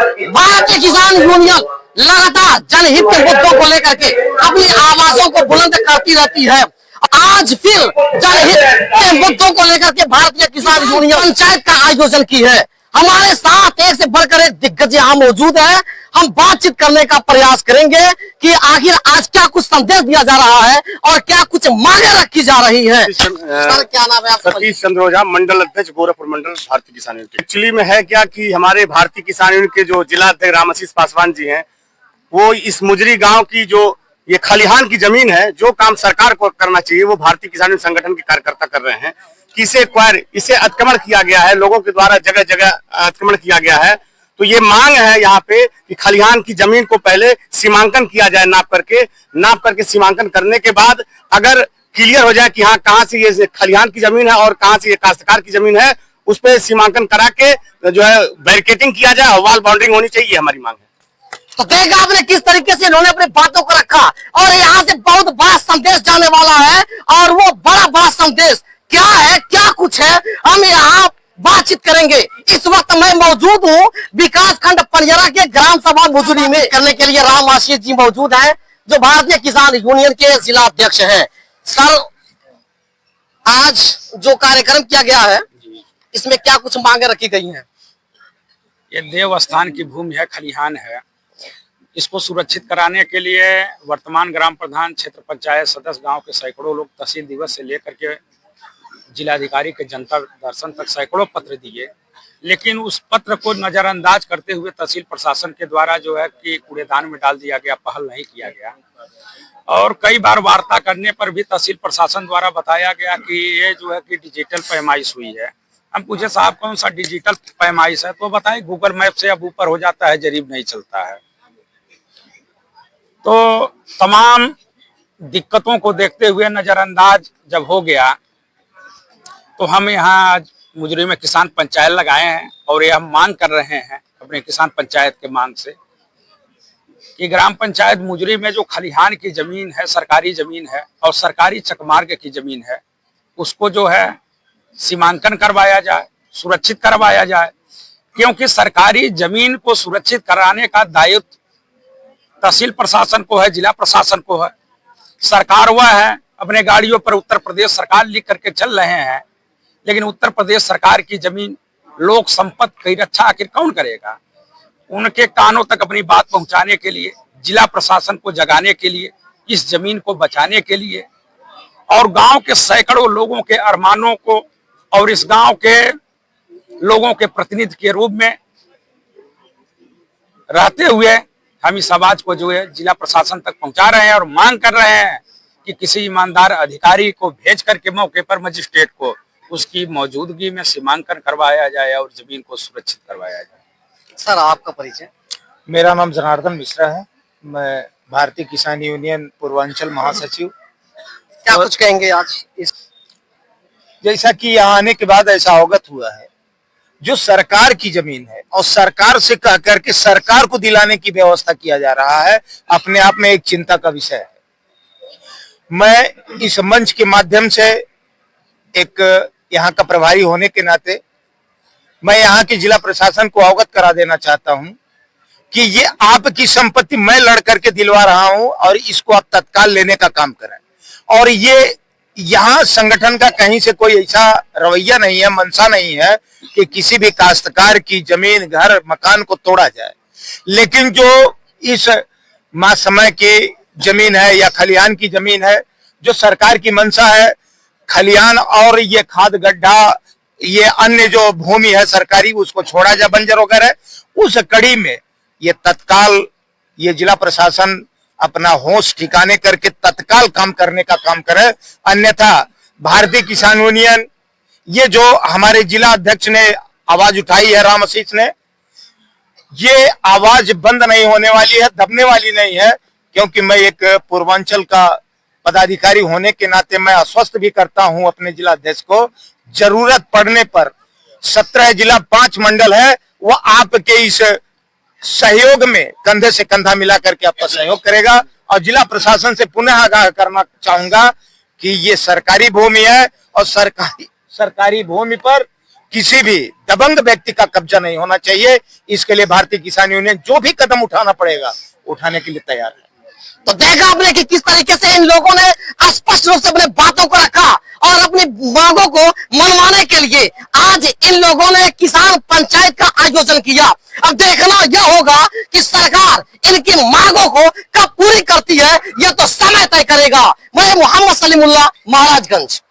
भारतीय किसान यूनियन लगातार जनहित के मुद्दों को लेकर के अपनी आवाजों को बुलंद करती रहती है। आज फिर जनहित के मुद्दों को लेकर के भारतीय किसान यूनियन पंचायत का आयोजन की है। हमारे साथ एक से बढ़कर एक दिग्गज यहाँ मौजूद है। हम बातचीत करने का प्रयास करेंगे कि आखिर आज क्या कुछ संदेश दिया जा रहा है और क्या कुछ मांगे रखी जा रही है। सर क्या नाम है आपका? सतीश चंद्र ओझा, मंडल अध्यक्ष गोरखपुर मंडल भारतीय किसान यूनियन। एक्चुअली में है क्या कि हमारे भारतीय किसान यूनियन के जो जिला अध्यक्ष रामाशीष पासवान जी हैं, वो इस मुजरी गांव की जो ये खलिहान की जमीन है, जो काम सरकार को करना चाहिए वो भारतीय किसान यूनियन संगठन के कार्यकर्ता कर रहे हैं। कि इसे अतिक्रमण किया गया है, लोगों के द्वारा जगह जगह अतिक्रमण किया गया है। तो ये मांग है यहाँ पे कि खलिहान की जमीन को पहले सीमांकन किया जाए, नाप करके सीमांकन करने के बाद अगर क्लियर हो जाए कि हाँ कहाँ से ये खलिहान की जमीन है और कहाँ से ये काश्तकार की जमीन है, उस पर सीमांकन करा के जो है बैरिकेटिंग किया जाए, वॉल बाउंड्रिंग होनी चाहिए, हमारी मांग है। तो देखा आपने किस तरीके से इन्होंने अपनी बातों को रखा और यहाँ से बहुत बड़ा संदेश जाने वाला है। और वो बड़ा संदेश क्या है, क्या कुछ है, हम यहाँ बातचीत करेंगे। इस वक्त मैं मौजूद हूँ विकास खंड पनियरा के ग्राम सभा मुजरी में। करने के लिए रामाशीष जी मौजूद हैं, जो भारतीय किसान यूनियन के जिला अध्यक्ष हैं। सर, आज जो कार्यक्रम किया गया है, इसमें क्या कुछ मांगे रखी गई हैं? ये देवस्थान की भूमि है, खलिहान है। इसको सुरक्षित कराने के लिए वर्तमान ग्राम प्रधान, क्षेत्र पंचायत सदस्य, गांव के सैकड़ों लोग तहसील दिवस से लेकर के जिलाधिकारी के जनता दर्शन तक सैकड़ों पत्र दिए, लेकिन उस पत्र को नजरअंदाज करते हुए तहसील प्रशासन के द्वारा जो है कि कूड़ेदान में डाल दिया गया, पहल नहीं किया गया। और कई बार वार्ता करने पर भी तहसील प्रशासन द्वारा बताया गया कि ये जो है कि डिजिटल पैमाइश हुई है। हम पूछे साहब कौन सा डिजिटल पैमाइश है, तो बताए गूगल मैप से अब ऊपर हो जाता है, जरीब नहीं चलता है। तो तमाम दिक्कतों को देखते हुए नजरअंदाज जब हो गया, तो हम यहाँ आज मुजरी में किसान पंचायत लगाए हैं और ये हम मांग कर रहे हैं अपने किसान पंचायत के मांग से कि ग्राम पंचायत मुजरी में जो खलिहान की जमीन है, सरकारी जमीन है और सरकारी चकमार्ग की जमीन है, उसको जो है सीमांकन करवाया जाए, सुरक्षित करवाया जाए। क्योंकि सरकारी जमीन को सुरक्षित कराने का दायित्व तहसील प्रशासन को है, जिला प्रशासन को है। सरकार वह है, अपने गाड़ियों पर उत्तर प्रदेश सरकार लिख करके चल रहे हैं, लेकिन उत्तर प्रदेश सरकार की जमीन लोक संपत्ति की रक्षा आखिर कौन करेगा? उनके कानों तक अपनी बात पहुंचाने के लिए, जिला प्रशासन को जगाने के लिए, इस जमीन को बचाने के लिए और गांव के सैकड़ों लोगों के अरमानों को और इस गांव के लोगों के प्रतिनिधि के रूप में रहते हुए हम इस आवाज को जो है जिला प्रशासन तक पहुंचा रहे हैं और मांग कर रहे हैं कि किसी ईमानदार अधिकारी को भेज करके मौके पर मजिस्ट्रेट को उसकी मौजूदगी में सीमांकन करवाया जाए और जमीन को सुरक्षित करवाया जाए। सर, आपका परिचय? मेरा नाम जनार्दन मिश्रा है, मैं भारतीय किसान यूनियन पूर्वांचल महासचिव। क्या कुछ कहेंगे आज इस? जैसा कि यहाँ आने के बाद ऐसा अवगत हुआ है, जो सरकार की जमीन है और सरकार से कह करके सरकार को दिलाने की व्यवस्था किया जा रहा है, अपने आप में एक चिंता का विषय है। मैं इस मंच के माध्यम से एक यहाँ का प्रभारी होने के नाते मैं यहाँ के जिला प्रशासन को अवगत करा देना चाहता हूँ कि ये आपकी संपत्ति मैं लड़ करके दिलवा रहा हूँ और इसको आप तत्काल लेने का काम करें। और ये यहाँ संगठन का कहीं से कोई ऐसा रवैया नहीं है, मंशा नहीं है कि किसी भी काश्तकार की जमीन, घर, मकान को तोड़ा जाए। लेकिन जो इस माँ समय की जमीन है या खलिहान की जमीन है, जो सरकार की मंशा है, खलिहान और ये खाद गड्ढा, ये अन्य जो भूमि है सरकारी, उसको छोड़ा जाए बंजर वगैरह, उस कड़ी में ये तत्काल ये जिला प्रशासन अपना होश ठिकाने करके तत्काल काम करने का काम करे। अन्यथा भारतीय किसान यूनियन, ये जो हमारे जिला अध्यक्ष ने आवाज उठाई है, रामाशीष ने, ये आवाज बंद नहीं होने वाली है, दबने वाली नहीं है। क्योंकि मैं एक पूर्वांचल का पदाधिकारी होने के नाते मैं आश्वस्त भी करता हूं अपने जिला अध्यक्ष को, जरूरत पड़ने पर 17 जिला 5 मंडल है, वो आपके इस सहयोग में कंधे से कंधा मिला करके आपका सहयोग करेगा। और जिला प्रशासन से पुनः आगाह करना चाहूंगा कि ये सरकारी भूमि है और सरकारी भूमि पर किसी भी दबंग व्यक्ति का कब्जा नहीं होना चाहिए। इसके लिए भारतीय किसान यूनियन जो भी कदम उठाना पड़ेगा उठाने के लिए तैयार है। तो देखा आपने कि किस तरीके से इन लोगों ने स्पष्ट रूप से अपने बातों को रखा और अपनी मांगों को मनवाने के लिए आज इन लोगों ने किसान पंचायत का आयोजन किया। अब देखना यह होगा कि सरकार इनकी मांगों को कब पूरी करती है, यह तो समय तय करेगा। मैं मोहम्मद सलीमुल्लाह, महाराजगंज।